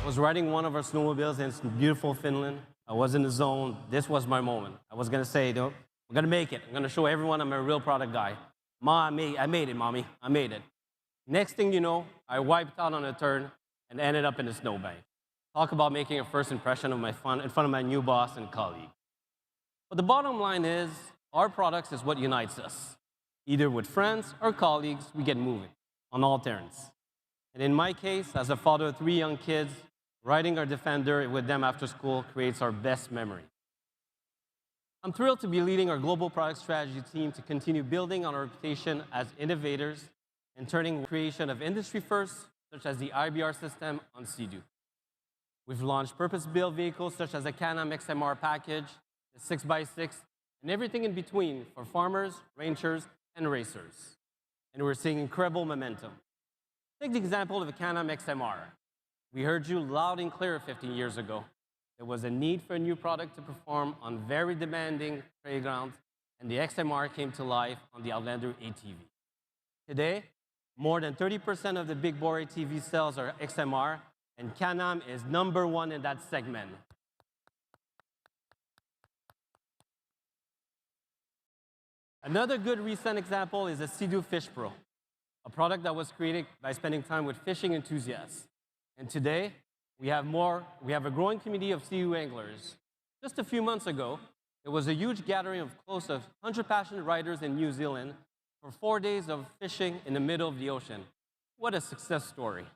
I was riding one of our snowmobiles in beautiful Finland. I was in the zone. This was my moment. I was going to say, no, I'm going to make it. I'm going to show everyone I'm a real product guy. Ma, I made it, mommy. I made it. Next thing you know, I wiped out on a turn and ended up in a snowbank. Talk about making a first impression of in front of my new boss and colleague. But the bottom line is, our products is what unites us. Either with friends or colleagues, we get moving on all terrains. And in my case, as a father of 3 young kids, riding our Defender with them after school creates our best memory. I'm thrilled to be leading our global product strategy team to continue building on our reputation as innovators and turning the creation of industry firsts, such as the IBR system, on Sea-Doo. We've launched purpose-built vehicles such as the Can-Am XMR package, the 6x6, and everything in between for farmers, rangers, and racers. And we're seeing incredible momentum. Take the example of the Can-Am XMR. We heard you loud and clear 15 years ago. There was a need for a new product to perform on very demanding playgrounds, and the XMR came to life on the Outlander ATV. Today, more than 30% of the big bore ATV sales are XMR, and Can-Am is #1 in that segment. Another good recent example is the Sea-Doo Fish Pro, a product that was created by spending time with fishing enthusiasts. And today, we have a growing community of Sea-Doo anglers. Just a few months ago, there was a huge gathering of close to 100 passionate riders in New Zealand for 4 days of fishing in the middle of the ocean. What a success story.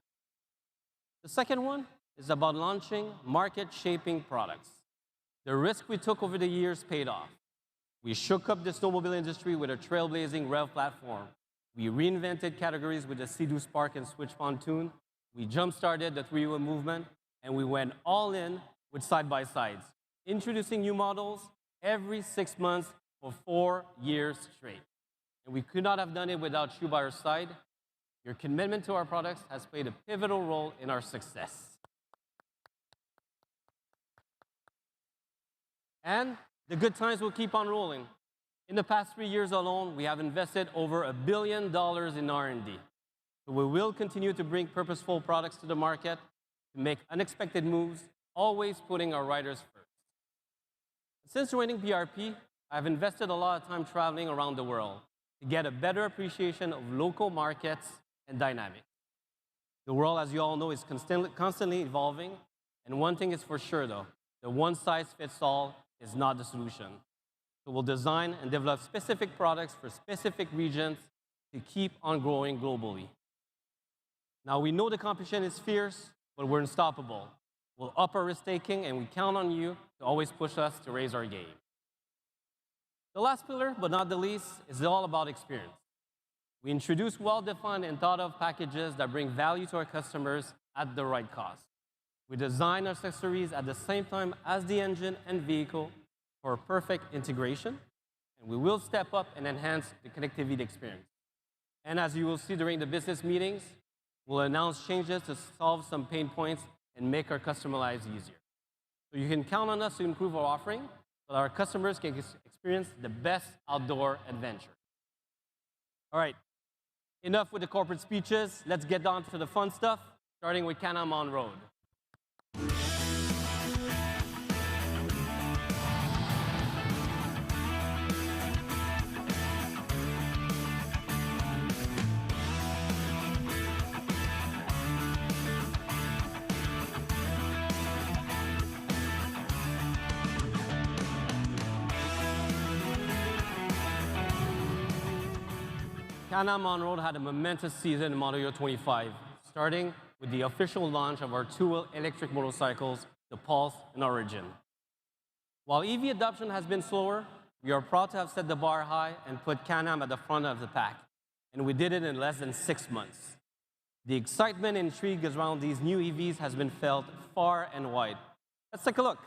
The second one is about launching market-shaping products. The risk we took over the years paid off. We shook up the snowmobile industry with a trailblazing Rev platform. We reinvented categories with the Sea-Doo Spark and Switch pontoon. We jump-started the 3-wheel movement, and we went all in with side-by-sides, introducing new models every 6 months for 4 years straight. And we could not have done it without you by our side. Your commitment to our products has played a pivotal role in our success. And the good times will keep on rolling. In the past 3 years alone, we have invested over $1 billion in R&D. So we will continue to bring purposeful products to the market, to make unexpected moves, always putting our riders first. Since joining BRP, I've invested a lot of time traveling around the world to get a better appreciation of local markets and dynamics. The world, as you all know, is constantly evolving, and one thing is for sure, though, the one-size-fits-all is not the solution. So we'll design and develop specific products for specific regions to keep on growing globally. Now, we know the competition is fierce, but we're unstoppable. We'll up our risk-taking, and we count on you to always push us to raise our game. The last pillar, but not the least, is all about experience. We introduce well-defined and thought-of packages that bring value to our customers at the right cost. We design accessories at the same time as the engine and vehicle for perfect integration, and we will step up and enhance the connectivity experience. And as you will see during the business meetings, we'll announce changes to solve some pain points and make our customer lives easier. So you can count on us to improve our offering so that our customers can experience the best outdoor adventure. All right, enough with the corporate speeches. Let's get down to the fun stuff, starting with Can-Am on-road. Can-Am on-road had a momentous season in Model Year 25, starting with the official launch of our 2-wheel electric motorcycles, the Pulse and Origin. While EV adoption has been slower, we are proud to have set the bar high and put Can-Am at the front of the pack, and we did it in less than 6 months. The excitement and intrigue around these new EVs has been felt far and wide. Let's take a look.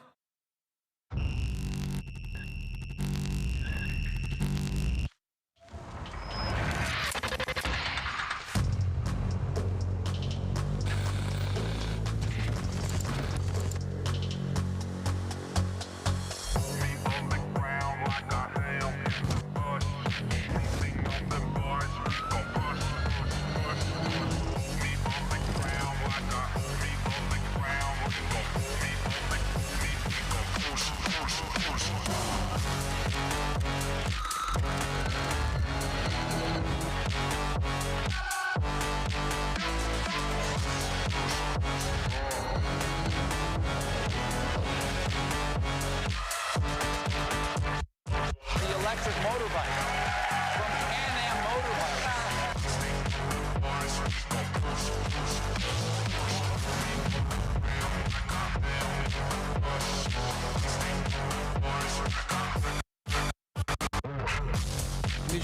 Ground like a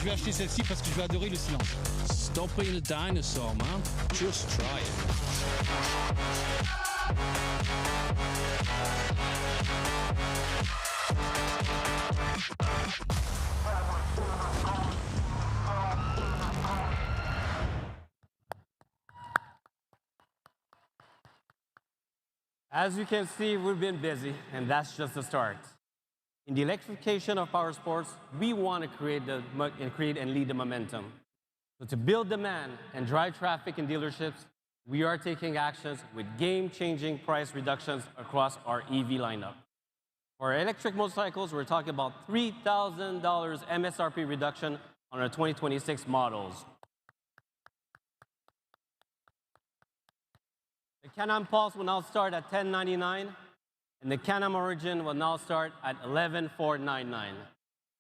vais acheter celle-ci parce que je vais adorer le silence. Stop being a dinosaur, man. Just try it. As you can see, we've been busy, and that's just the start. In the electrification of power sports, we want to create and lead the momentum. So to build demand and drive traffic in dealerships, we are taking actions with game-changing price reductions across our EV lineup. For our electric motorcycles, we're talking about $3,000 MSRP reduction on our 2026 models. The Can-Am Pulse will now start at $1099, and the Can-Am Origin will now start at $11,499.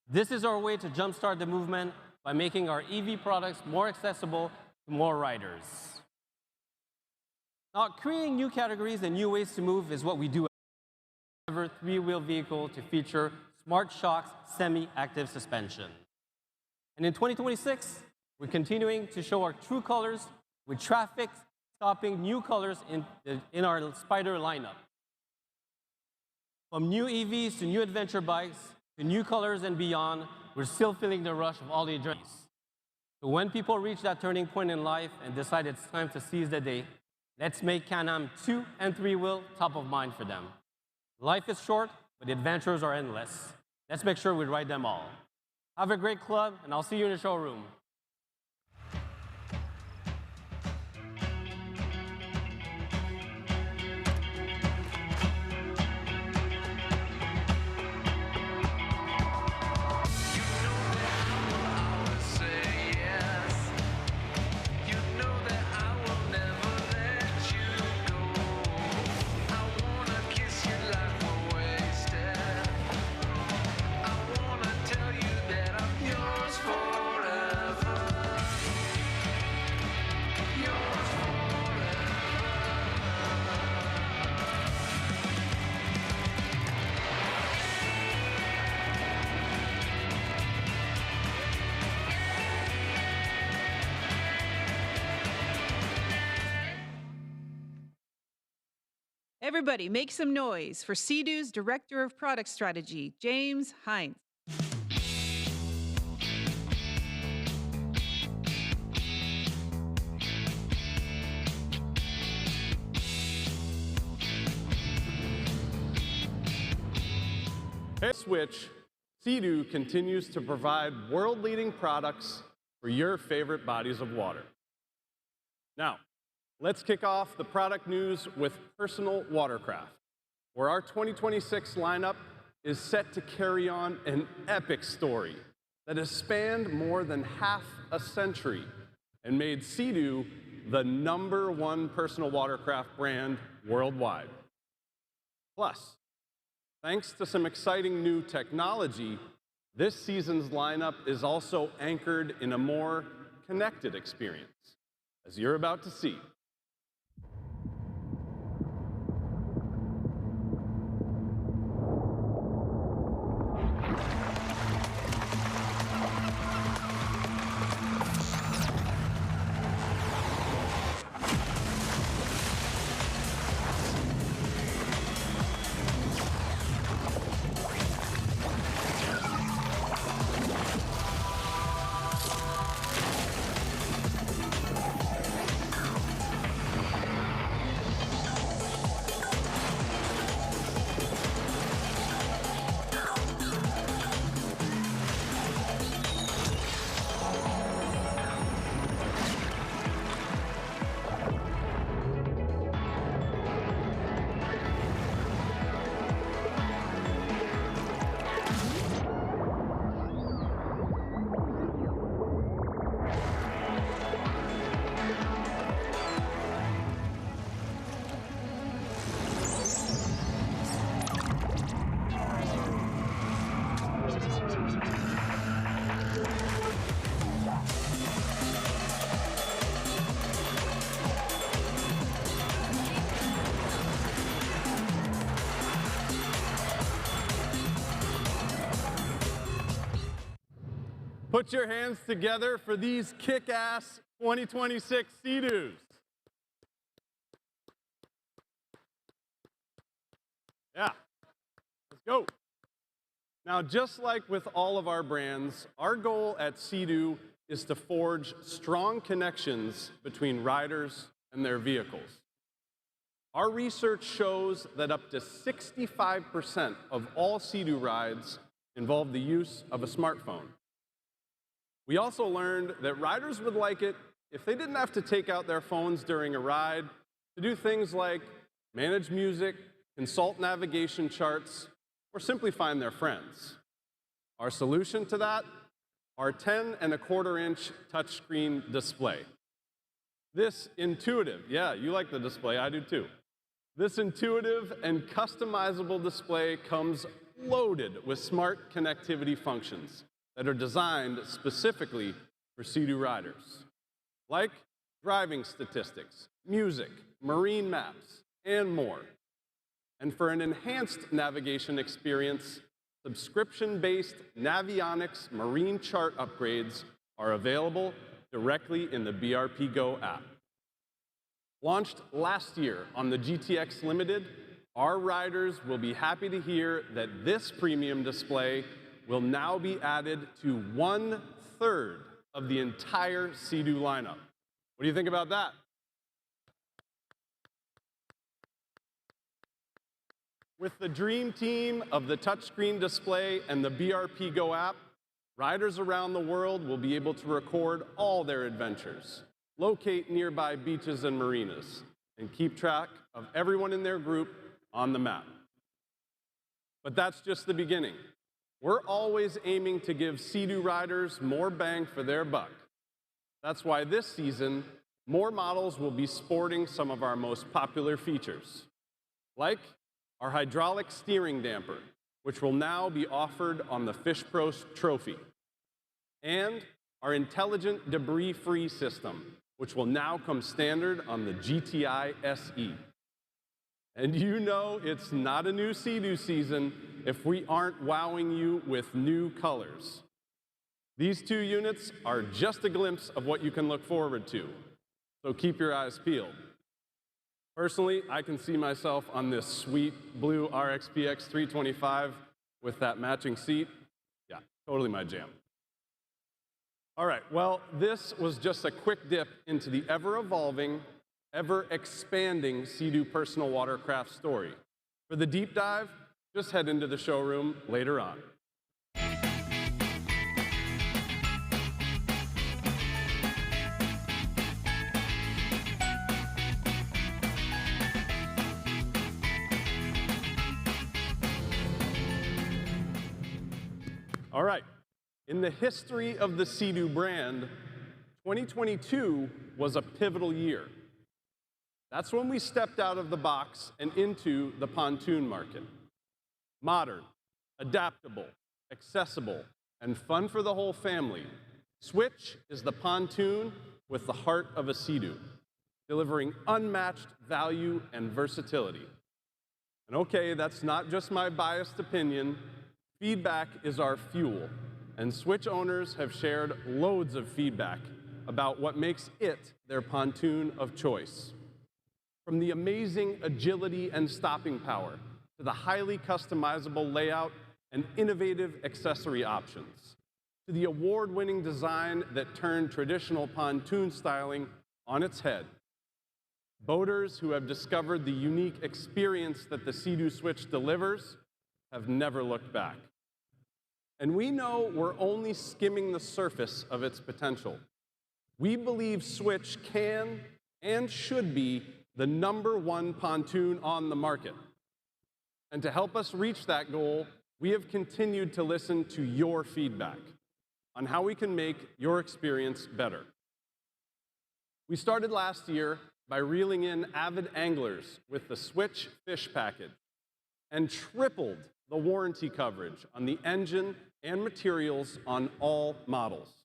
This is our way to jumpstart the movement by making our EV products more accessible to more riders. Now, creating new categories and new ways to move is what we do. Ever three-wheel vehicle to feature Smart Shock's semi-active suspension. And in 2026, we're continuing to show our true colors with traffic-stopping new colors in our Spyder lineup. From new EVs to new adventure bikes to new colors and beyond, we're still feeling the rush of all the adrenaline. So when people reach that turning point in life and decide it's time to seize the day, let's make Can-Am 2- and 3-wheel top of mind for them. Life is short, but the adventures are endless. Let's make sure we ride them all. Have a great club, and I'll see you in the showroom. Everybody make some noise for Sea-Doo's Director of Product Strategy, James Hines. At Switch, Sea-Doo continues to provide world-leading products for your favorite bodies of water. Now, let's kick off the product news with personal watercraft, where our 2026 lineup is set to carry on an epic story that has spanned more than half a century and made Sea-Doo the #1 personal watercraft brand worldwide. Plus, thanks to some exciting new technology, this season's lineup is also anchored in a more connected experience, as you're about to see. Put your hands together for these kick-ass 2026 Sea-Doos. Yeah, let's go. Now, just like with all of our brands, our goal at Sea-Doo is to forge strong connections between riders and their vehicles. Our research shows that up to 65% of all Sea-Doo rides involve the use of a smartphone. We also learned that riders would like it if they didn't have to take out their phones during a ride to do things like manage music, consult navigation charts, or simply find their friends. Our solution to that? Our 10.25-inch touchscreen display. This intuitive, yeah, you like the display, I do too. This intuitive and customizable display comes loaded with smart connectivity functions that are designed specifically for Sea-Doo riders, like driving statistics, music, marine maps, and more. And for an enhanced navigation experience, subscription-based Navionics marine chart upgrades are available directly in the BRP Go app. Launched last year on the GTX Limited, our riders will be happy to hear that this premium display will now be added to 1/3 of the entire Sea-Doo lineup. What do you think about that? With the dream team of the touchscreen display and the BRP Go app, riders around the world will be able to record all their adventures, locate nearby beaches and marinas, and keep track of everyone in their group on the map. But that's just the beginning. We're always aiming to give Sea-Doo riders more bang for their buck. That's why this season, more models will be sporting some of our most popular features, like our hydraulic steering damper, which will now be offered on the Fish Pro Trophy, and our intelligent debris-free system, which will now come standard on the GTI SE. And you know it's not a new Sea-Doo season if we aren't wowing you with new colors. These two units are just a glimpse of what you can look forward to, so keep your eyes peeled. Personally, I can see myself on this sweet blue RXPX 325 with that matching seat. Yeah, totally my jam. All right, well, this was just a quick dip into the ever-evolving, ever-expanding Sea-Doo personal watercraft story. For the deep dive, just head into the showroom later on. All right, in the history of the Sea-Doo brand, 2022 was a pivotal year. That's when we stepped out of the box and into the pontoon market. Modern, adaptable, accessible, and fun for the whole family, Switch is the pontoon with the heart of a Sea-Doo, delivering unmatched value and versatility. And okay, that's not just my biased opinion. Feedback is our fuel, and Switch owners have shared loads of feedback about what makes it their pontoon of choice. From the amazing agility and stopping power to the highly customizable layout and innovative accessory options, to the award-winning design that turned traditional pontoon styling on its head. Boaters who have discovered the unique experience that the Sea-Doo Switch delivers have never looked back. And we know we're only skimming the surface of its potential. We believe Switch can and should be the #1 pontoon on the market. And to help us reach that goal, we have continued to listen to your feedback on how we can make your experience better. We started last year by reeling in avid anglers with the Switch Fish Package and tripled the warranty coverage on the engine and materials on all models.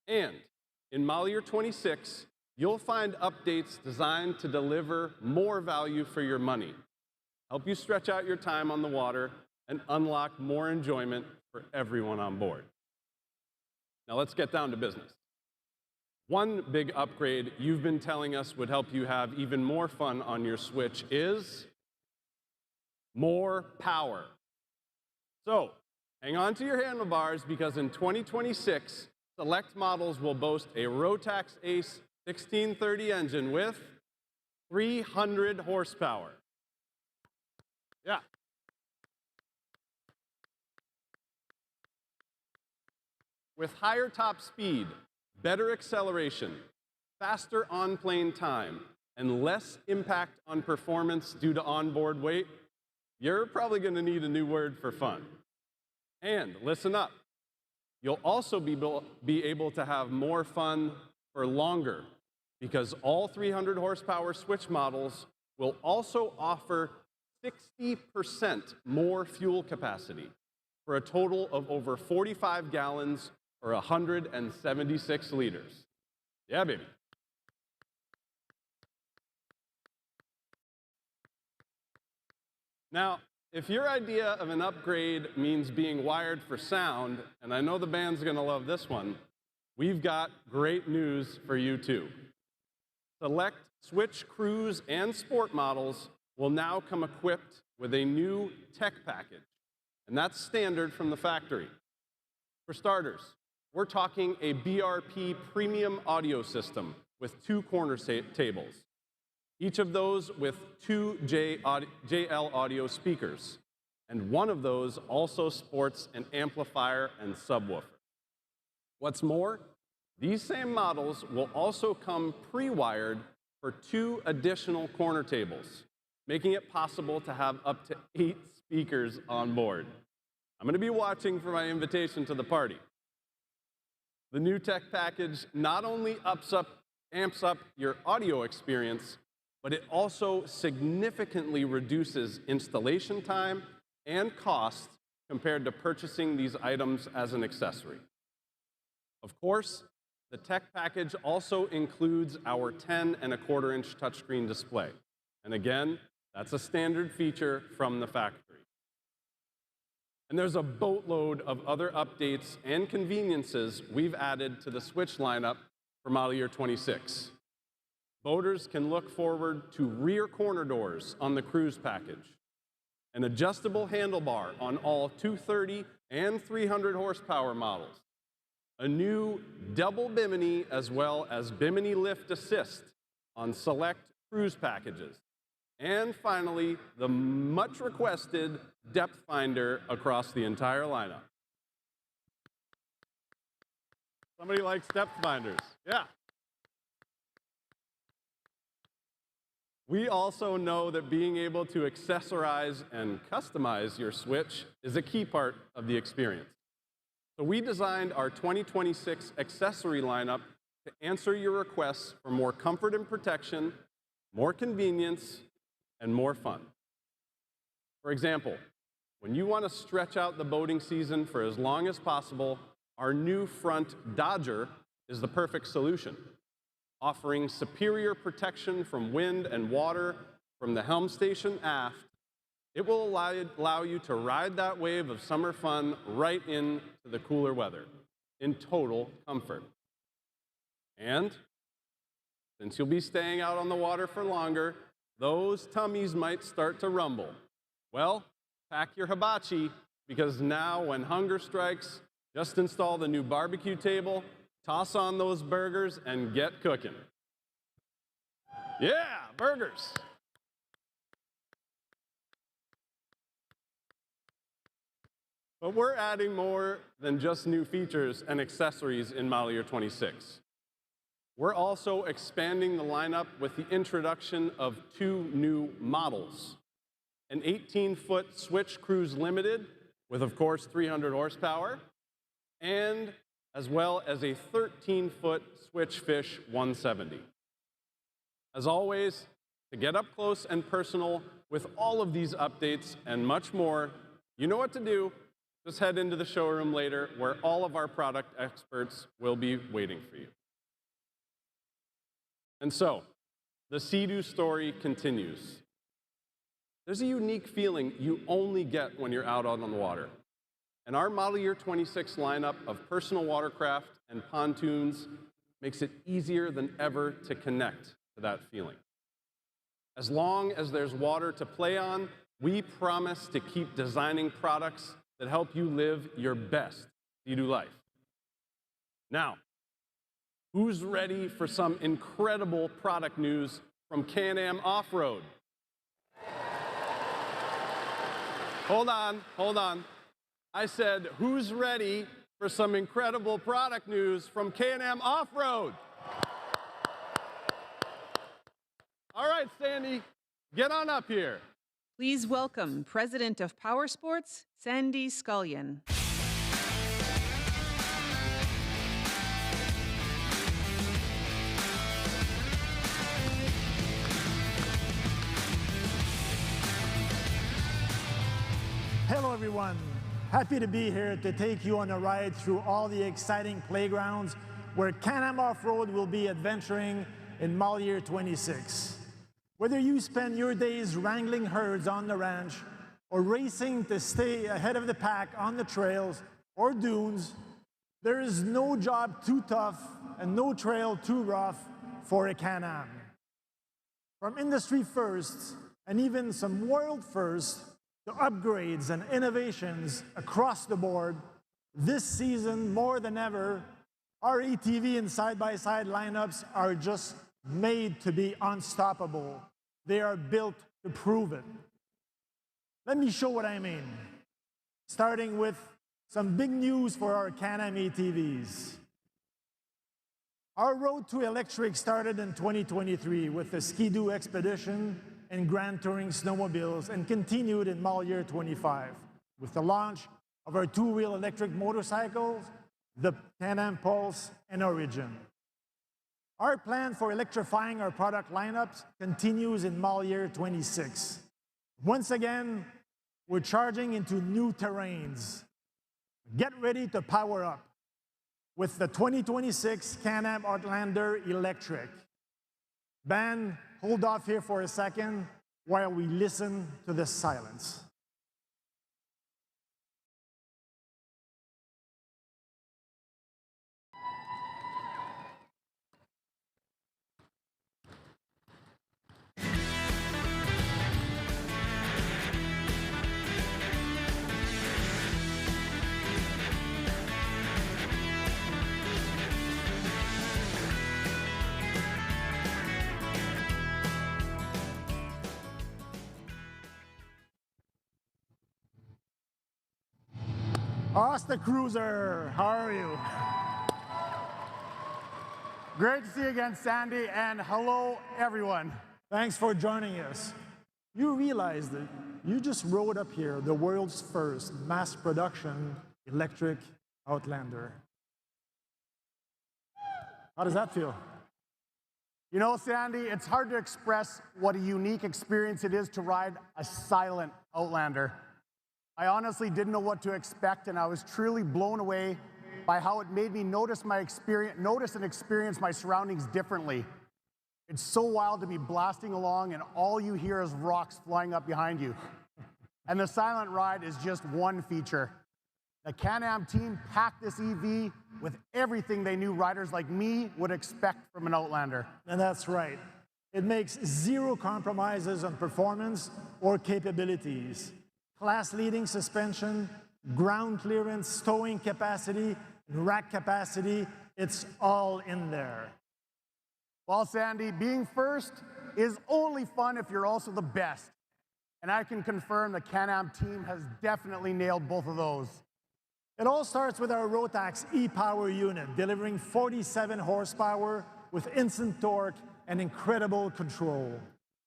And in model year 26, you'll find updates designed to deliver more value for your money, help you stretch out your time on the water, and unlock more enjoyment for everyone on board. Now let's get down to business. One big upgrade you've been telling us would help you have even more fun on your Switch is more power. So hang on to your handlebars, because in 2026, select models will boast a Rotax Ace 1630 engine with 300 horsepower. Yeah. With higher top speed, better acceleration, faster on-plane time, and less impact on performance due to onboard weight, you're probably going to need a new word for fun. And listen up, you'll also be able to have more fun for longer, because all 300 horsepower Switch models will also offer 60% more fuel capacity for a total of over 45 gallons or 176 liters. Yeah, baby. Now, if your idea of an upgrade means being wired for sound, and I know the band's gonna love this one, we've got great news for you too. Select Switch Cruise and Sport models will now come equipped with a new tech package, and that's standard from the factory. For starters, we're talking a BRP premium audio system with 2 corner tables, each of those with 2 JL audio speakers, and one of those also sports an amplifier and subwoofer. What's more, these same models will also come pre-wired for 2 additional corner tables, making it possible to have up to 8 speakers on board. I'm going to be watching for my invitation to the party. The new tech package not only amps up your audio experience, but it also significantly reduces installation time and cost compared to purchasing these items as an accessory. Of course, the tech package also includes our 10.25-inch touchscreen display. And again, that's a standard feature from the factory. And there's a boatload of other updates and conveniences we've added to the Switch lineup for model year 26. Boaters can look forward to rear corner doors on the Cruise package, an adjustable handlebar on all 230 and 300 horsepower models, a new double bimini as well as bimini lift assist on select Cruise packages, and finally, the much requested depth finder across the entire lineup. Somebody likes depth finders, yeah. We also know that being able to accessorize and customize your Switch is a key part of the experience. So we designed our 2026 accessory lineup to answer your requests for more comfort and protection, more convenience, and more fun. For example, when you want to stretch out the boating season for as long as possible, our new front Dodger is the perfect solution, offering superior protection from wind and water from the helm station aft. It will allow you to ride that wave of summer fun right into the cooler weather in total comfort. And since you'll be staying out on the water for longer, those tummies might start to rumble. Well, pack your hibachi, because now when hunger strikes, just install the new barbecue table, toss on those burgers, and get cooking. Yeah, burgers. But we're adding more than just new features and accessories in model year 26. We're also expanding the lineup with the introduction of 2 new models. An 18-foot Switch Cruise Limited with, of course, 300 horsepower, and as well as a 13-foot Switch Fish 170. As always, to get up close and personal with all of these updates and much more, you know what to do. Just head into the showroom later, where all of our product experts will be waiting for you. And so, the Sea-Doo story continues. There's a unique feeling you only get when you're out on the water. And our model year 26 lineup of personal watercraft and pontoons makes it easier than ever to connect to that feeling. As long as there's water to play on, we promise to keep designing products that help you live your best Sea-Doo life. Now, who's ready for some incredible product news from Can-Am Off-Road? Hold on. I said, who's ready for some incredible product news from Can-Am Off-Road? All right, Sandy, get on up here. Please welcome President of Powersports, Sandy Scullion. Hello everyone, happy to be here to take you on a ride through all the exciting playgrounds where Can-Am Off-Road will be adventuring in model year 26. Whether you spend your days wrangling herds on the ranch or racing to stay ahead of the pack on the trails or dunes, there is no job too tough and no trail too rough for a Can-Am. From industry firsts and even some world firsts to upgrades and innovations across the board, this season more than ever, our ATV and side-by-side lineups are just made to be unstoppable. They are built to prove it. Let me show what I mean, starting with some big news for our Can-Am ATVs. Our road to electric started in 2023 with the Ski-Doo Expedition and Grand Touring snowmobiles and continued in model year 25 with the launch of our two-wheel electric motorcycles, the Can-Am Pulse and Origin. Our plan for electrifying our product lineups continues in model year 26. Once again, we're charging into new terrains. Get ready to power up with the 2026 Can-Am Outlander Electric. Band, hold off here for a second while we listen to the silence. Asta Cruiser, how are you? Great to see you again, Sandy, and hello, everyone. Thanks for joining us. You realize that you just rode up here the world's first mass production electric Outlander. How does that feel? You know, Sandy, it's hard to express what a unique experience it is to ride a silent Outlander. I honestly didn't know what to expect, and I was truly blown away by how it made me notice and experience my surroundings differently. It's so wild to be blasting along and all you hear is rocks flying up behind you. And the silent ride is just one feature. The Can-Am team packed this EV with everything they knew riders like me would expect from an Outlander. And that's right. It makes zero compromises on performance or capabilities. Class-leading suspension, ground clearance, towing capacity, and rack capacity, it's all in there. Well, Sandy, being first is only fun if you're also the best. And I can confirm the Can-Am team has definitely nailed both of those. It all starts with our Rotax e-Power unit, delivering 47 horsepower with instant torque and incredible control.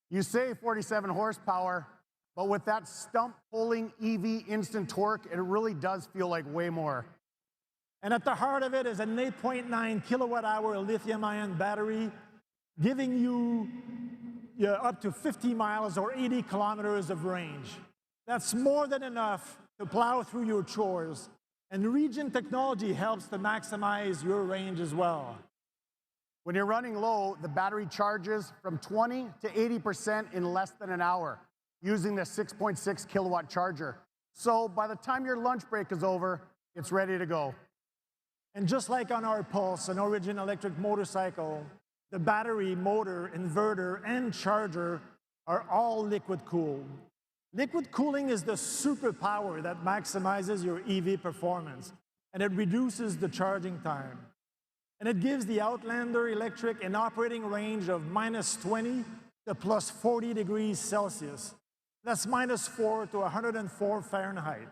You say 47 horsepower, but with that stump-pulling EV instant torque, it really does feel like way more. And at the heart of it is an 8.9 kilowatt-hour lithium-ion battery, giving you up to 50 miles or 80 kilometers of range. That's more than enough to plow through your chores. And Regen technology helps to maximize your range as well. When you're running low, the battery charges from 20 to 80% in less than an hour, using the 6.6 kilowatt charger. So by the time your lunch break is over, it's ready to go. And just like on our Pulse, an Origin electric motorcycle, the battery, motor, inverter, and charger are all liquid cooled. Liquid cooling is the superpower that maximizes your EV performance, and it reduces the charging time. And it gives the Outlander Electric an operating range of -20 to +40 degrees Celsius. That's -4 to 104 Fahrenheit.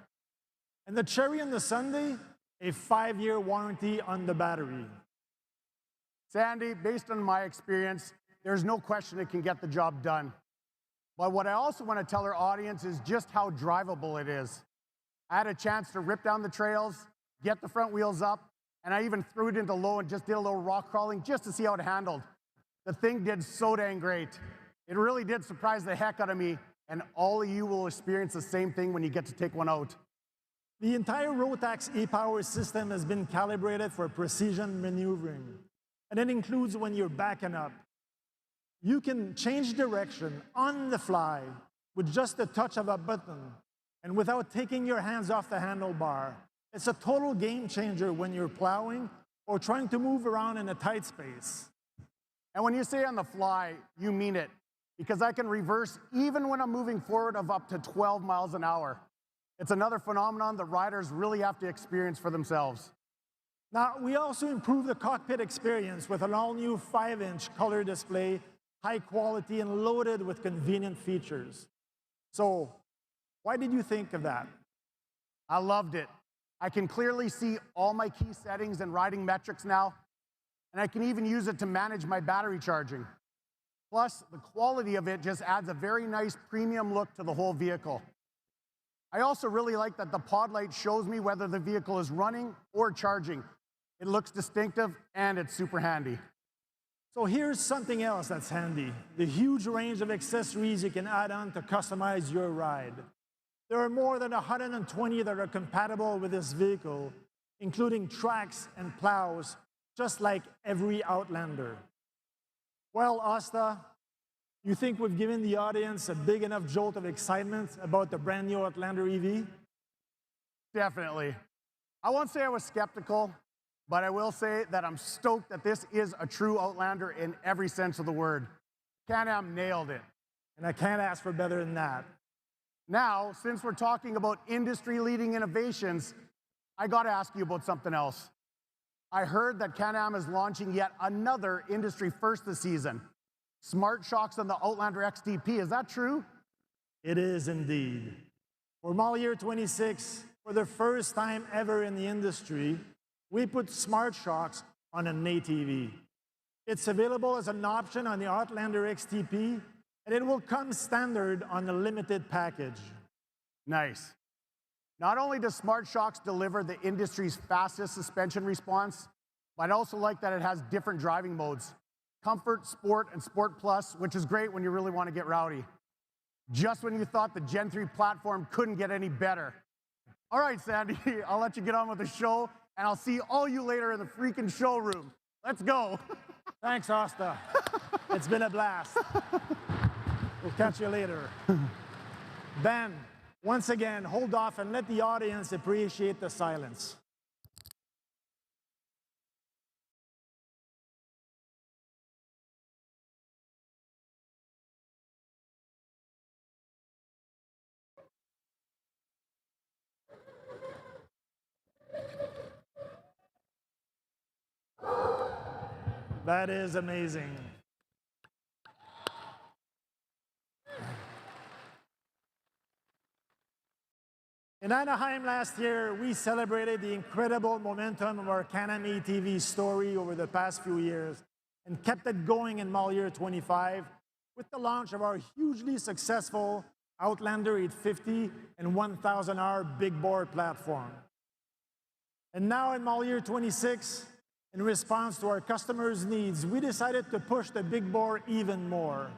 And the cherry on the sundae, a 5-year warranty on the battery. Sandy, based on my experience, there's no question it can get the job done. But what I also want to tell our audience is just how drivable it is. I had a chance to rip down the trails, get the front wheels up, and I even threw it into low and just did a little rock crawling just to see how it handled. The thing did so dang great. It really did surprise the heck out of me, and all of you will experience the same thing when you get to take one out. The entire Rotax e-Power system has been calibrated for precision maneuvering, and it includes when you're backing up. You can change direction on the fly with just a touch of a button and without taking your hands off the handlebar. It's a total game changer when you're plowing or trying to move around in a tight space. And when you say on the fly, you mean it, because I can reverse even when I'm moving forward of up to 12 miles an hour. It's another phenomenon that riders really have to experience for themselves. Now, we also improved the cockpit experience with an all-new 5-inch color display, high quality and loaded with convenient features. So, why did you think of that? I loved it. I can clearly see all my key settings and riding metrics now, and I can even use it to manage my battery charging. Plus, the quality of it just adds a very nice premium look to the whole vehicle. I also really like that the pod light shows me whether the vehicle is running or charging. It looks distinctive and it's super handy. So here's something else that's handy, the huge range of accessories you can add on to customize your ride. There are more than 120 that are compatible with this vehicle, including tracks and plows, just like every Outlander. Well, Asta, you think we've given the audience a big enough jolt of excitement about the brand new Outlander EV? Definitely. I won't say I was skeptical, but I will say that I'm stoked that this is a true Outlander in every sense of the word. Can-Am nailed it. And I can't ask for better than that. Now, since we're talking about industry-leading innovations, I got to ask you about something else. I heard that Can-Am is launching yet another industry first this season. Smart shocks on the Outlander XTP, is that true? It is indeed. For model year 26, for the first time ever in the industry, we put smart shocks on an ATV. It's available as an option on the Outlander XTP, and it will come standard on the limited package. Nice. Not only does Smart Shocks deliver the industry's fastest suspension response, but I also like that it has different driving modes. Comfort, Sport, and Sport Plus, which is great when you really want to get rowdy. Just when you thought the Gen 3 platform couldn't get any better. All right, Sandy, I'll let you get on with the show, and I'll see all you later in the freaking showroom. Let's go. Thanks, Asta. It's been a blast. We'll catch you later. Ben, once again, hold off and let the audience appreciate the silence. That is amazing. In Anaheim last year, we celebrated the incredible momentum of our Can-Am ATV story over the past few years and kept it going in model year 25 with the launch of our hugely successful Outlander 850 and 1000R big bore platform. And now in model year 26, in response to our customers' needs, we decided to push the big bore even more.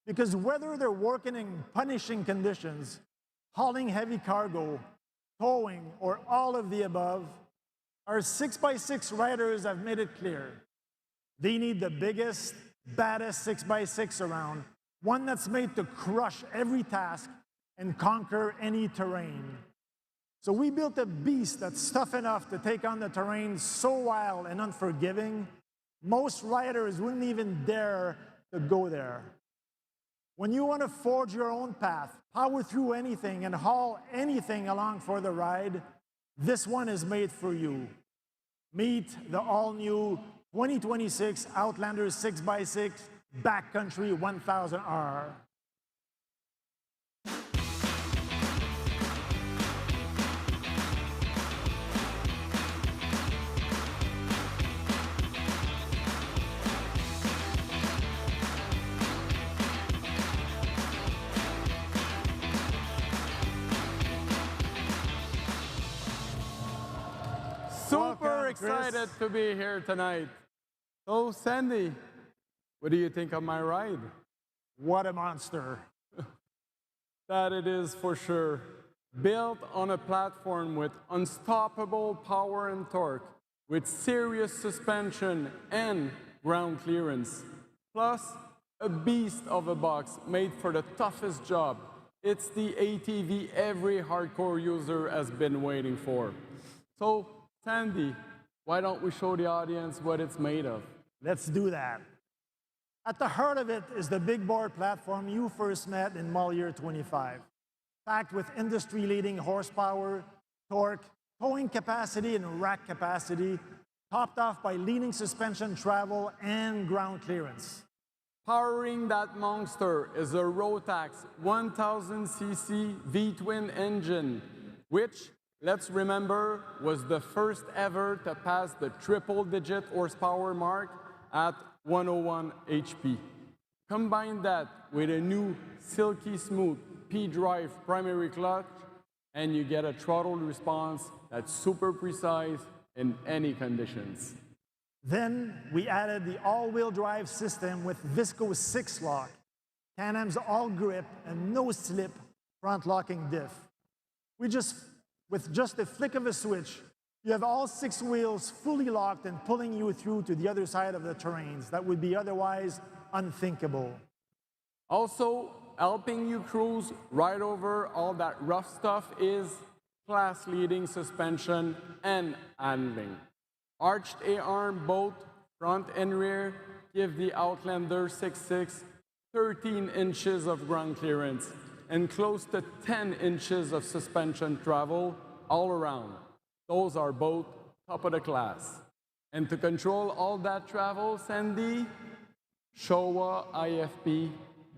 Because whether they're working in punishing conditions, hauling heavy cargo, towing, or all of the above, our 6x6 riders have made it clear. They need the biggest, baddest 6x6 around, one that's made to crush every task and conquer any terrain. So we built a beast that's tough enough to take on the terrain so wild and unforgiving, most riders wouldn't even dare to go there. When you want to forge your own path, power through anything, and haul anything along for the ride, this one is made for you. Meet the all-new 2026 Outlander 6x6 Backcountry 1000R. Super excited to be here tonight. So, Sandy, what do you think of my ride? What a monster. That it is for sure. Built on a platform with unstoppable power and torque, with serious suspension and ground clearance. Plus, a beast of a box made for the toughest job. It's the ATV every hardcore user has been waiting for. So, Sandy, why don't we show the audience what it's made of? Let's do that. At the heart of it is the big board platform you first met in model year 25, packed with industry-leading horsepower, torque, towing capacity, and rack capacity, topped off by leading suspension travel and ground clearance. Powering that monster is a Rotax 1000cc V-twin engine, which, let's remember, was the first ever to pass the triple-digit horsepower mark at 101 HP. Combine that with a new silky smooth P-drive primary clutch, and you get a throttle response that's super precise in any conditions. Then we added the all-wheel drive system with Visco 6-lock, Can-Am's all-grip and no-slip front-locking diff. With just a flick of a switch, you have all 6 wheels fully locked and pulling you through to the other side of the terrains that would be otherwise unthinkable. Also, helping you cruise right over all that rough stuff is class-leading suspension and handling. Arched A-arm both front and rear give the Outlander 6.6 13 inches of ground clearance and close to 10 inches of suspension travel all around. Those are both top of the class. And to control all that travel, Sandy, Showa IFP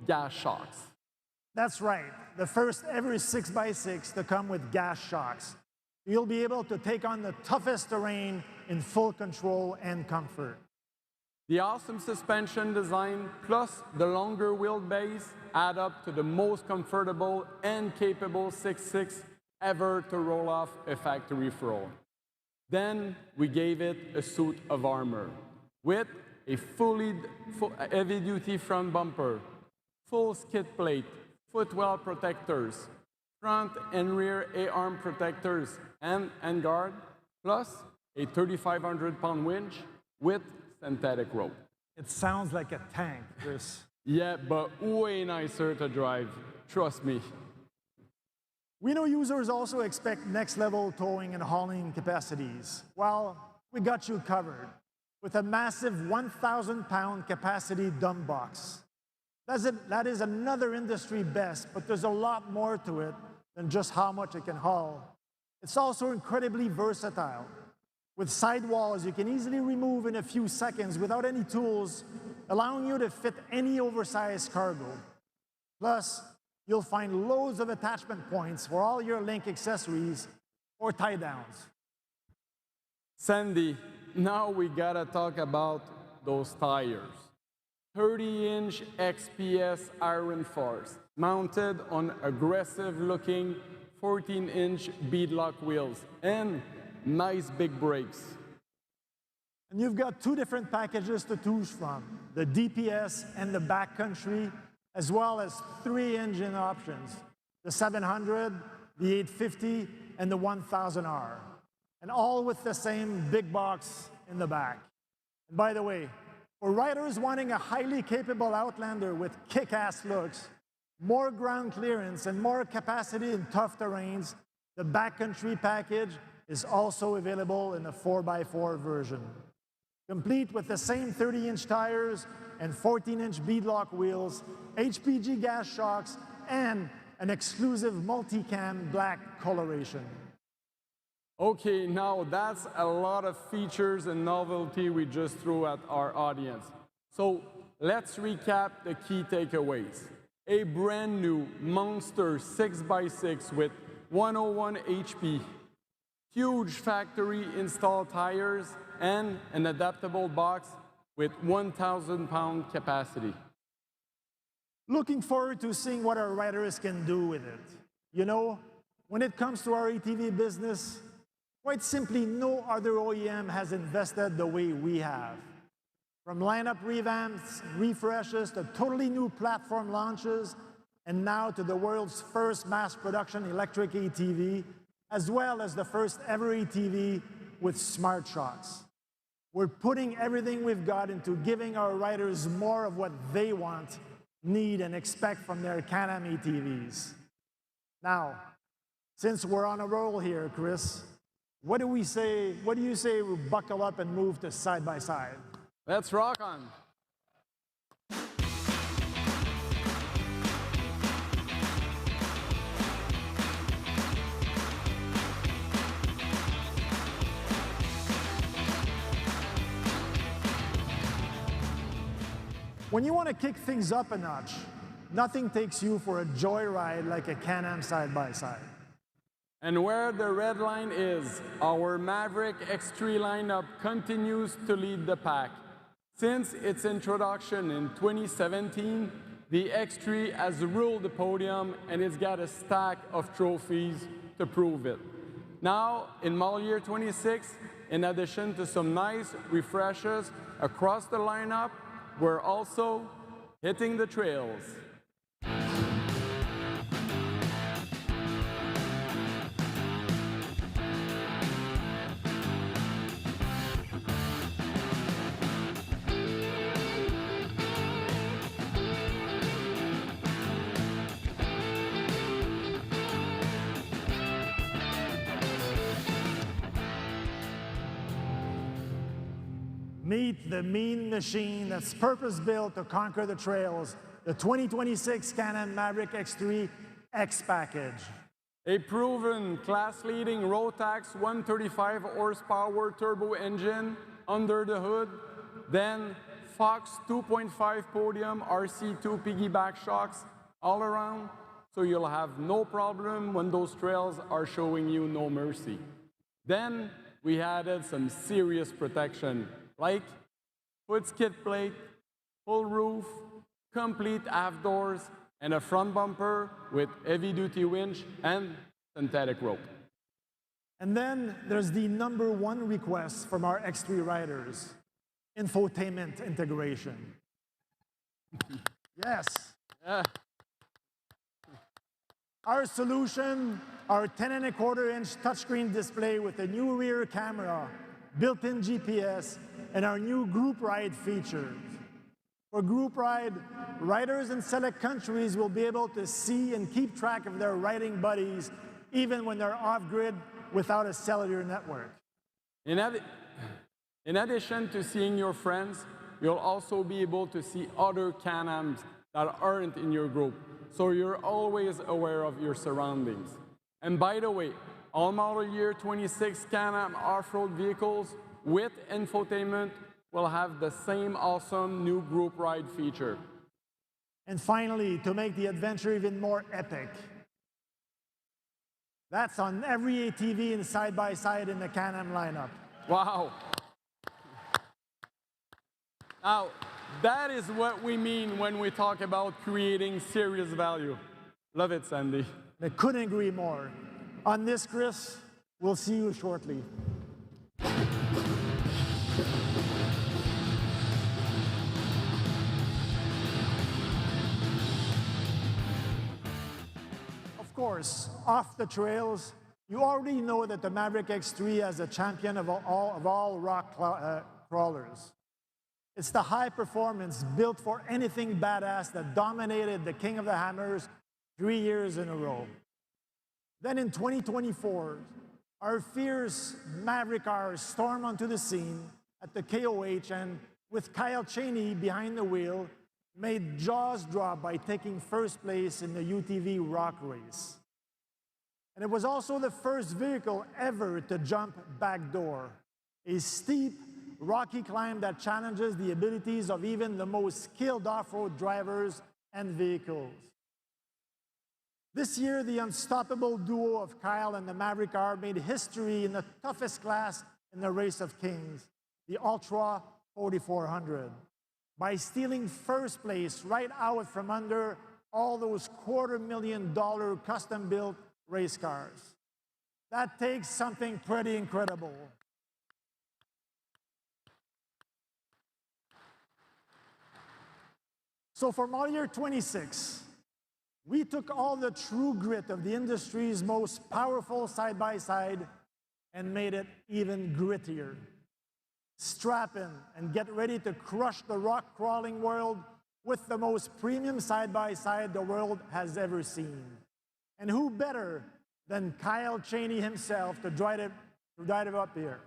gas shocks. That's right, the first ever 6x6 to come with gas shocks. You'll be able to take on the toughest terrain in full control and comfort. The awesome suspension design plus the longer wheelbase add up to the most comfortable and capable 6.6 ever to roll off a factory floor. Then we gave it a suit of armor with a fully heavy-duty front bumper, full skid plate, footwell protectors, front and rear A-arm protectors and guard, plus a 3,500-pound winch with synthetic rope. It sounds like a tank, Chris. Yeah, but way nicer to drive, trust me. We know users also expect next-level towing and hauling capacities. Well, we got you covered with a massive 1,000-pound capacity dump box. That is another industry best, but there's a lot more to it than just how much it can haul. It's also incredibly versatile. With sidewalls you can easily remove in a few seconds without any tools, allowing you to fit any oversized cargo. Plus, you'll find loads of attachment points for all your link accessories or tie-downs. Sandy, now we gotta talk about those tires. 30-inch XPS iron force, mounted on aggressive-looking 14-inch beadlock wheels, and nice big brakes. And you've got 2 different packages to choose from, the DPS and the backcountry, as well as 3 engine options, the 700, the 850, and the 1000R, and all with the same big box in the back. And by the way, for riders wanting a highly capable Outlander with kick-ass looks, more ground clearance and more capacity in tough terrains, the backcountry package is also available in the 4x4 version. Complete with the same 30-inch tires and 14-inch beadlock wheels, HPG gas shocks, and an exclusive multicam black coloration. Okay, now that's a lot of features and novelty we just threw at our audience. So let's recap the key takeaways. A brand new monster 6x6 with 101 HP, huge factory installed tires, and an adaptable box with 1,000-pound capacity. Looking forward to seeing what our riders can do with it. You know, when it comes to our ATV business, quite simply, no other OEM has invested the way we have. From lineup revamps, refreshes, to totally new platform launches, and now to the world's first mass production electric ATV, as well as the first ever ATV with smart shocks. We're putting everything we've got into giving our riders more of what they want, need, and expect from their Can-Am ATVs. Now, since we're on a roll here, Chris, what do you say we buckle up and move to side by side? Let's rock on. When you want to kick things up a notch, nothing takes you for a joyride like a Can-Am side-by-side. And where the red line is, our Maverick X3 lineup continues to lead the pack. Since its introduction in 2017, the X3 has ruled the podium and it's got a stack of trophies to prove it. Now, in model year 26, in addition to some nice refreshes across the lineup, we're also hitting the trails. Meet the mean machine that's purpose-built to conquer the trails, the 2026 Can-Am Maverick X3 X Package. A proven class-leading Rotax 135 horsepower turbo engine under the hood, then Fox 2.5 podium RC2 piggyback shocks all around, so you'll have no problem when those trails are showing you no mercy. Then we added some serious protection, like hood skid plate, full roof, complete aft doors, and a front bumper with heavy-duty winch and synthetic rope. And then there's the #1 request from our X3 riders, infotainment integration. Yes. Yeah. Our solution, our 10.25-inch touchscreen display with a new rear camera, built-in GPS, and our new group ride features. For group ride, riders in select countries will be able to see and keep track of their riding buddies even when they're off-grid without a cellular network. In addition to seeing your friends, you'll also be able to see other Can-Ams that aren't in your group, so you're always aware of your surroundings. And by the way, all model year 26 Can-Am off-road vehicles with infotainment will have the same awesome new group ride feature. And finally, to make the adventure even more epic, that's on every ATV and side-by-side in the Can-Am lineup. Wow. Now, that is what we mean when we talk about creating serious value. Love it, Sandy. I couldn't agree more. On this, Chris, we'll see you shortly. Of course, off the trails, you already know that the Maverick X3 is a champion of all rock crawlers. It's the high performance built for anything badass that dominated the King of the Hammers 3 years in a row. Then in 2024, our fierce Maverick cars storm onto the scene at the KOH and, with Kyle Cheney behind the wheel, made jaws drop by taking first place in the UTV rock race. And it was also the first vehicle ever to jump backdoor, a steep, rocky climb that challenges the abilities of even the most skilled off-road drivers and vehicles. This year, the unstoppable duo of Kyle and the Maverick car made history in the toughest class in the Race of Kings, the Ultra 4400, by stealing first place right out from under all those $250,000 custom-built race cars. That takes something pretty incredible. So for model year 26, we took all the true grit of the industry's most powerful side-by-side and made it even grittier. Strap in and get ready to crush the rock-crawling world with the most premium side-by-side the world has ever seen. And who better than Kyle Cheney himself to drive it up here?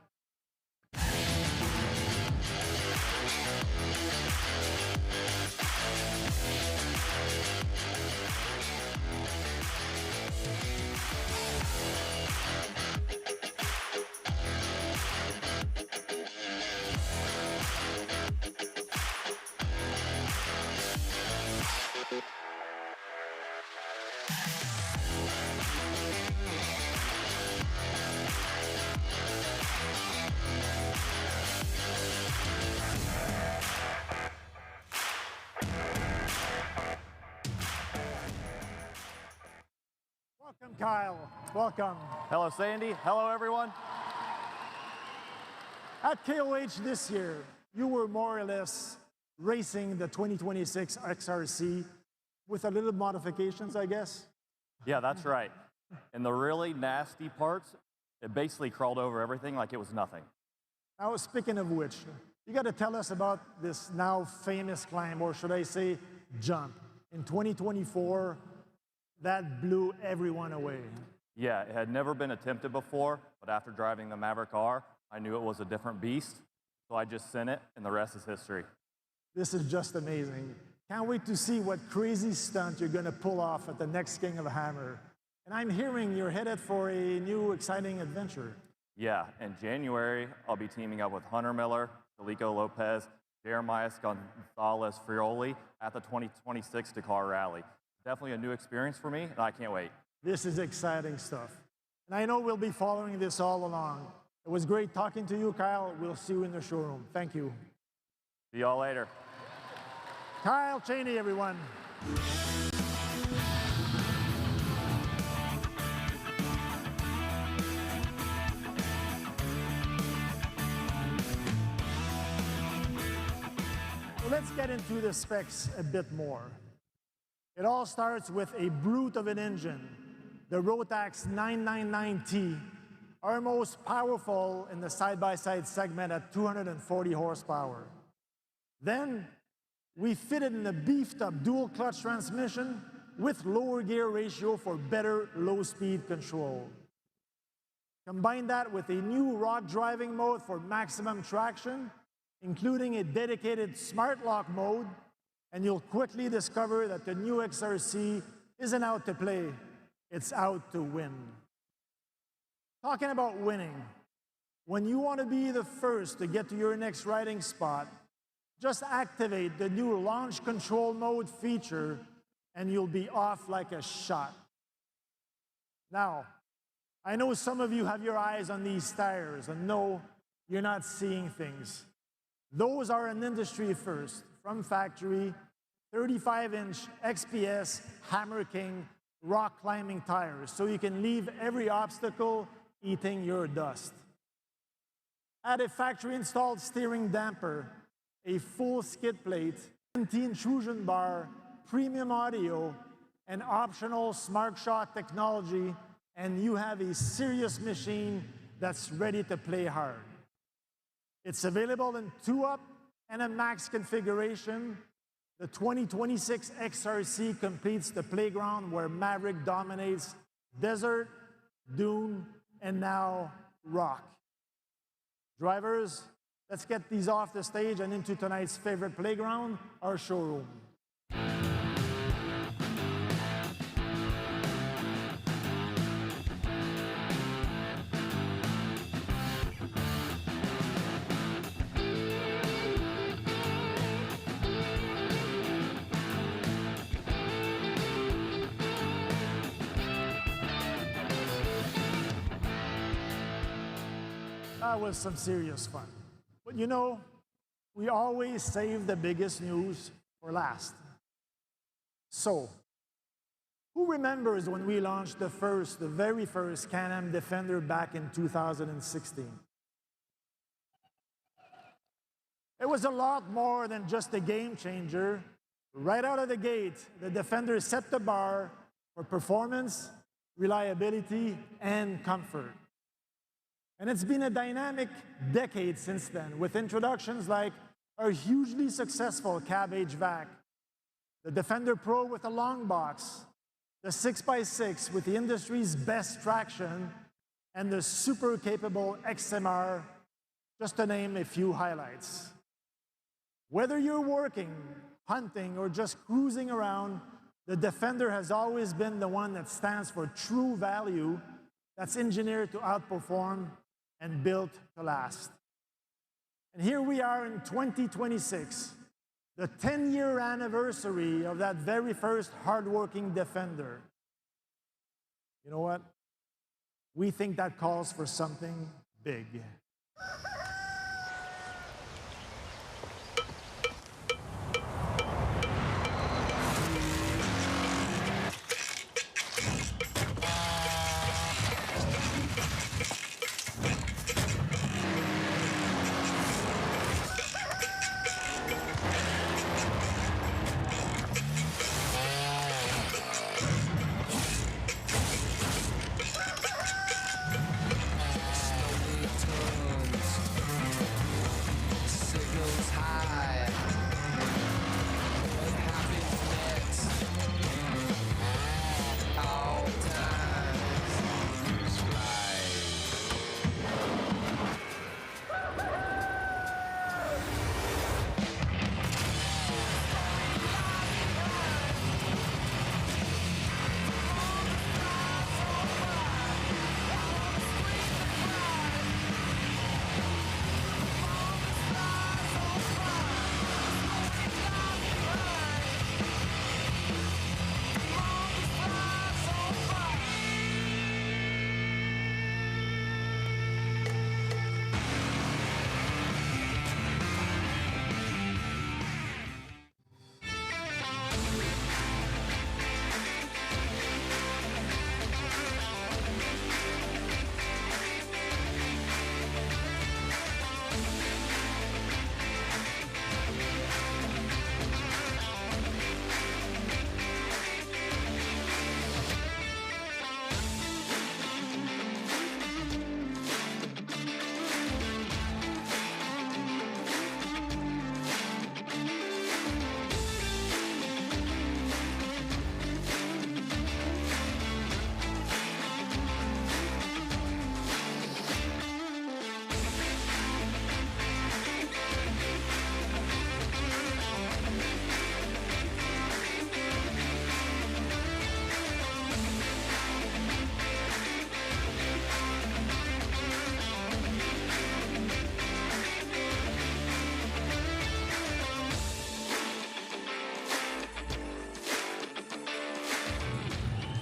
Welcome, Kyle. Welcome. Hello, Sandy. Hello, everyone. At KOH this year, you were more or less racing the 2026 XRC with a little modifications, I guess. Yeah, that's right. And the really nasty parts, it basically crawled over everything like it was nothing. Now, speaking of which, you got to tell us about this now famous climb, or should I say jump, in 2024 that blew everyone away. Yeah, it had never been attempted before, but after driving the Maverick R, I knew it was a different beast, so I just sent it, and the rest is history. This is just amazing. Can't wait to see what crazy stunt you're going to pull off at the next King of the Hammer. And I'm hearing you're headed for a new exciting adventure. Yeah, in January, I'll be teaming up with Hunter Miller, Felico Lopez, Jeremiah Gonzalez Frioli at the 2026 Dakar Rally. Definitely a new experience for me, and I can't wait. This is exciting stuff. And I know we'll be following this all along. It was great talking to you, Kyle. We'll see you in the showroom. Thank you. See y'all later. Kyle Cheney, everyone. So let's get into the specs a bit more. It all starts with a brute of an engine, the Rotax 999T, our most powerful in the side-by-side segment at 240 horsepower. Then, we fitted in a beefed-up dual-clutch transmission with lower gear ratio for better low-speed control. Combine that with a new rock driving mode for maximum traction, including a dedicated smart lock mode, and you'll quickly discover that the new XRC isn't out to play, it's out to win. Talking about winning, when you want to be the first to get to your next riding spot, just activate the new launch control mode feature and you'll be off like a shot. Now, I know some of you have your eyes on these tires and no, you're not seeing things. Those are an industry first, from factory, 35-inch XPS Hammer King rock climbing tires, so you can leave every obstacle eating your dust. Add a factory-installed steering damper, a full skid plate, anti-intrusion bar, premium audio, and optional SmartShot technology, and you have a serious machine that's ready to play hard. It's available in 2-up, and a max configuration, the 2026 XRC completes the playground where Maverick dominates desert, dune, and now rock. Drivers, let's get these off the stage and into tonight's favorite playground, our showroom. That was some serious fun. But you know, we always save the biggest news for last. So, who remembers when we launched the very first Can-Am Defender back in 2016? It was a lot more than just a game changer. Right out of the gate, the Defender set the bar for performance, reliability, and comfort. And it's been a dynamic decade since then, with introductions like our hugely successful cab HVAC, the Defender Pro with a long box, the 6x6 with the industry's best traction, and the super capable XMR, just to name a few highlights. Whether you're working, hunting, or just cruising around, the Defender has always been the one that stands for true value, that's engineered to outperform and built to last. And here we are in 2026, the 10-year anniversary of that very first hardworking Defender. You know what? We think that calls for something big.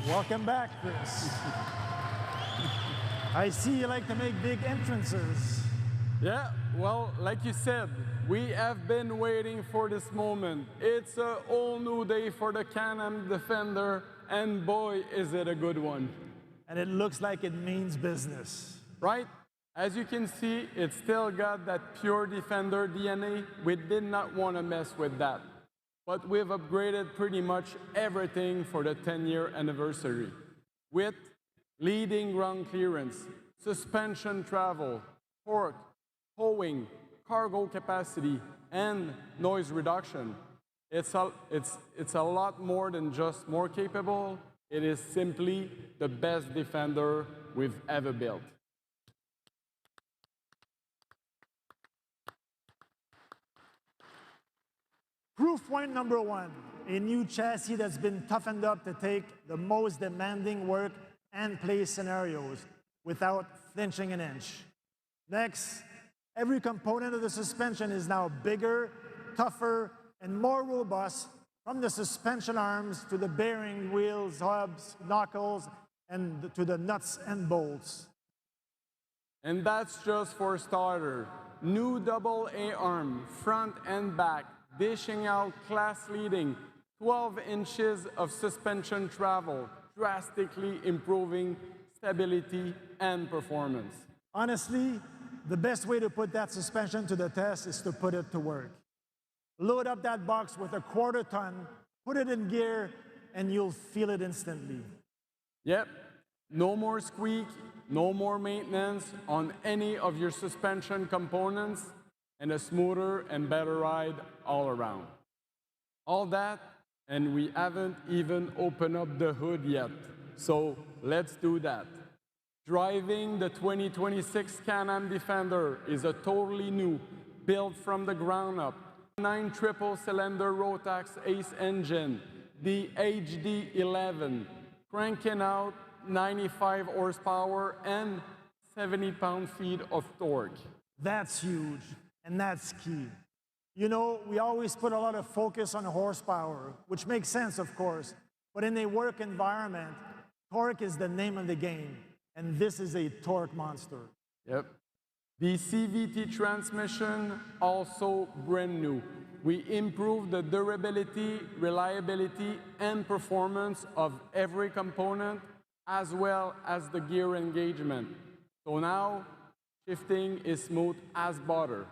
Welcome back, Chris. I see you like to make big entrances. Yeah, well, like you said, we have been waiting for this moment. It's a whole new day for the Can-Am Defender, and boy, is it a good one. And it looks like it means business. Right? As you can see, it's still got that pure Defender DNA. We did not want to mess with that. But we've upgraded pretty much everything for the 10-year anniversary. With leading ground clearance, suspension travel, torque, towing, cargo capacity, and noise reduction. It's a lot more than just more capable. It is simply the best Defender we've ever built. Proof point number one, a new chassis that's been toughened up to take the most demanding work and play scenarios without flinching an inch. Next, every component of the suspension is now bigger, tougher, and more robust, from the suspension arms to the bearing, wheels, hubs, knuckles, and to the nuts and bolts. And that's just for starter. New AA arm, front and back, dishing out class-leading 12 inches of suspension travel, drastically improving stability and performance. Honestly, the best way to put that suspension to the test is to put it to work. Load up that box with a 1/4 ton, put it in gear, and you'll feel it instantly. Yep, no more squeak, no more maintenance on any of your suspension components, and a smoother and better ride all around. All that, and we haven't even opened up the hood yet. So let's do that. Driving the 2026 Can-Am Defender is a totally new, built from the ground up, 9 triple-cylinder Rotax Ace engine, the HD11, cranking out 95 horsepower and 70 pound-feet of torque. That's huge, and that's key. You know, we always put a lot of focus on horsepower, which makes sense, of course, but in a work environment, torque is the name of the game, and this is a torque monster. Yep. The CVT transmission, also brand new. We improved the durability, reliability, and performance of every component, as well as the gear engagement. So now, shifting is smooth as butter,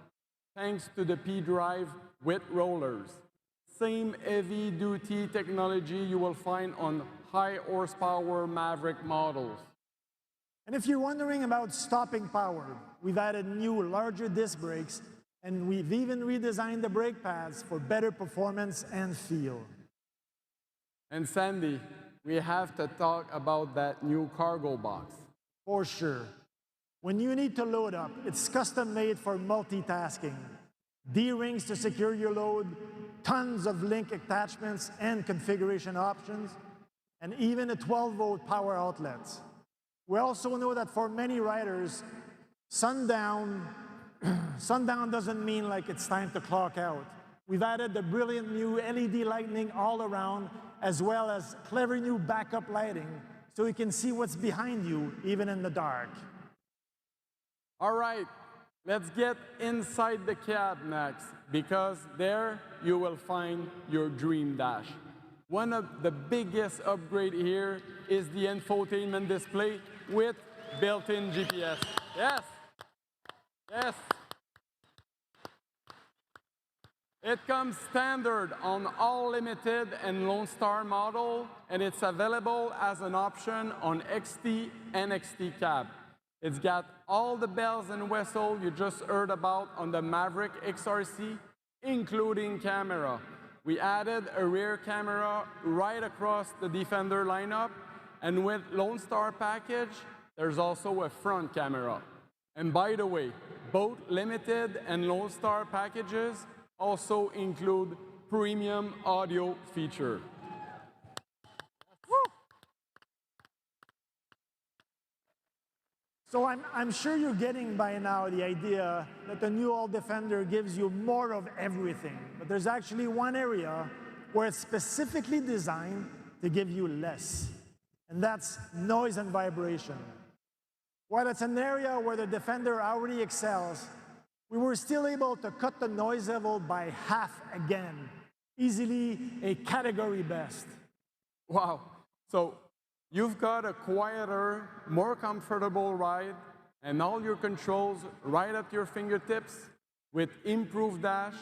thanks to the P-Drive with rollers. Same heavy-duty technology you will find on high-horsepower Maverick models. And if you're wondering about stopping power, we've added new, larger disc brakes, and we've even redesigned the brake pads for better performance and feel. And Sandy, we have to talk about that new cargo box. For sure. When you need to load up, it's custom-made for multitasking. D-rings to secure your load, tons of link attachments and configuration options, and even a 12-volt power outlet. We also know that for many riders, sundown doesn't mean like it's time to clock out. We've added the brilliant new LED lighting all around, as well as clever new backup lighting, so you can see what's behind you, even in the dark. All right, let's get inside the cab next, because there you will find your dream dash. One of the biggest upgrades here is the infotainment display with built-in GPS. Yes, yes. It comes standard on all Limited and Lone Star model, and it's available as an option on XT and XT cab. It's got all the bells and whistles you just heard about on the Maverick XRC, including camera. We added a rear camera right across the Defender lineup, and with Lone Star package, there's also a front camera. And by the way, both Limited and Lone Star packages also include premium audio feature. So I'm sure you're getting by now the idea that the new All Defender gives you more of everything. But there's actually one area where it's specifically designed to give you less, and that's noise and vibration. While it's an area where the Defender already excels, we were still able to cut the noise level by half again. Easily a category best. Wow. So you've got a quieter, more comfortable ride, and all your controls right at your fingertips with improved dash,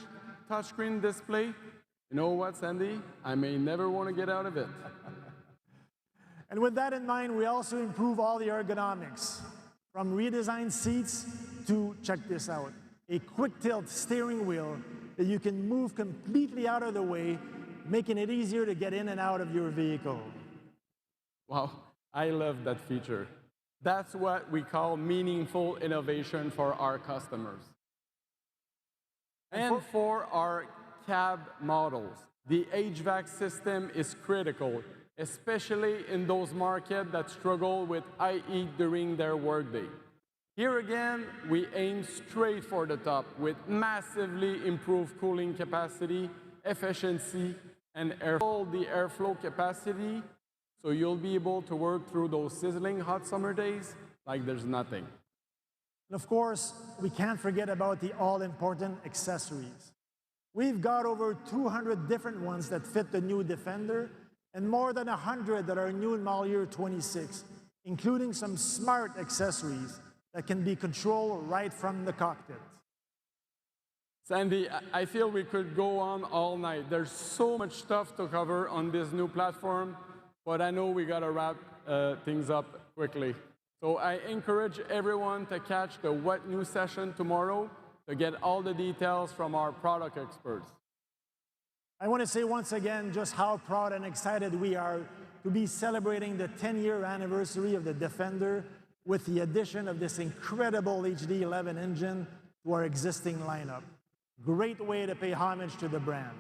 touchscreen display. You know what, Sandy? I may never want to get out of it. And with that in mind, we also improve all the ergonomics, from redesigned seats to, check this out, a quick tilt steering wheel that you can move completely out of the way, making it easier to get in and out of your vehicle. Wow, I love that feature. That's what we call meaningful innovation for our customers. And for our cab models, the HVAC system is critical, especially in those markets that struggle with high heat during their workday. Here again, we aim straight for the top with massively improved cooling capacity, efficiency, and the airflow capacity, so you'll be able to work through those sizzling hot summer days like there's nothing. And of course, we can't forget about the all-important accessories. We've got over 200 different ones that fit the new Defender, and more than 100 that are new in model year 26, including some smart accessories that can be controlled right from the cockpit. Sandy, I feel we could go on all night. There's so much stuff to cover on this new platform, but I know we gotta wrap things up quickly. So I encourage everyone to catch the What New session tomorrow to get all the details from our product experts. I want to say once again just how proud and excited we are to be celebrating the 10-year anniversary of the Defender with the addition of this incredible HD11 engine to our existing lineup. Great way to pay homage to the brand.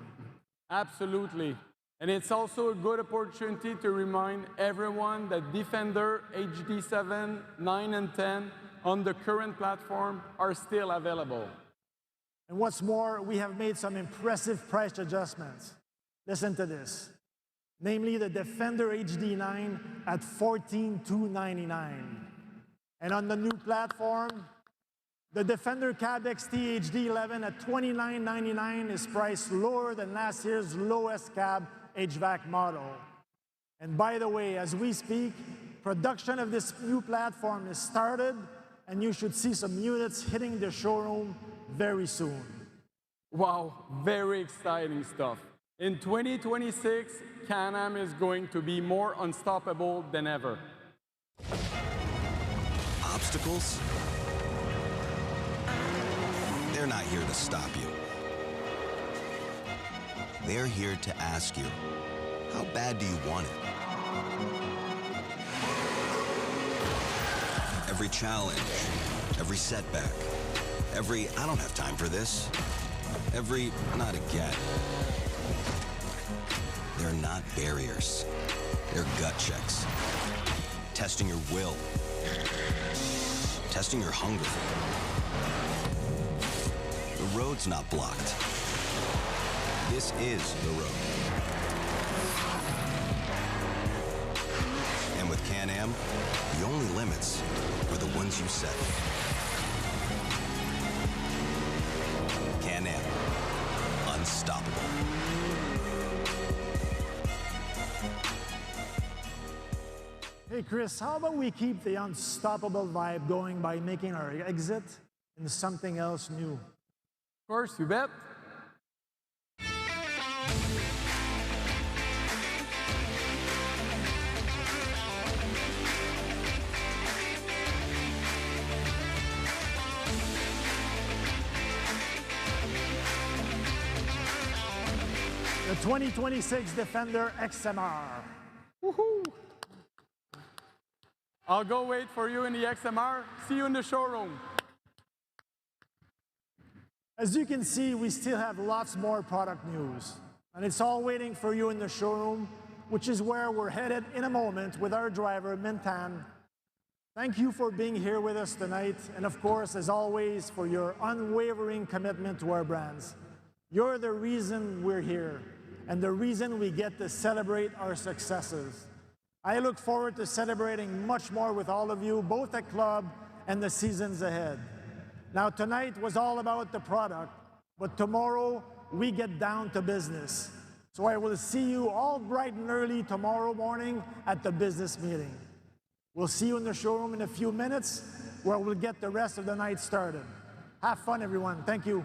Absolutely. And it's also a good opportunity to remind everyone that Defender HD7, 9, and 10 on the current platform are still available. And what's more, we have made some impressive price adjustments. Listen to this. Namely, the Defender HD9 at $14,299. And on the new platform, the Defender Cab XT HD11 at $29,99 is priced lower than last year's lowest cab HVAC model. And by the way, as we speak, production of this new platform is started, and you should see some units hitting the showroom very soon. Wow, very exciting stuff. In 2026, Can-Am is going to be more unstoppable than ever. Obstacles? They're not here to stop you. They're here to ask you, how bad do you want it? Every challenge, every setback, every I don't have time for this, every not again. They're not barriers. They're gut checks. Testing your will. Testing your hunger. The road's not blocked. This is the road. And with Can-Am, the only limits are the ones you set. Can-Am, unstoppable. Hey Chris, how about we keep the unstoppable vibe going by making our exit into something else new? Of course, you bet. The 2026 Defender XMR. Woohoo! I'll go wait for you in the XMR. See you in the showroom. As you can see, we still have lots more product news, and it's all waiting for you in the showroom, which is where we're headed in a moment with our driver, Mintan. Thank you for being here with us tonight, and of course, as always, for your unwavering commitment to our brands. You're the reason we're here, and the reason we get to celebrate our successes. I look forward to celebrating much more with all of you, both at Club and the seasons ahead. Now, tonight was all about the product, but tomorrow we get down to business. So I will see you all bright and early tomorrow morning at the business meeting. We'll see you in the showroom in a few minutes, where we'll get the rest of the night started. Have fun, everyone. Thank you.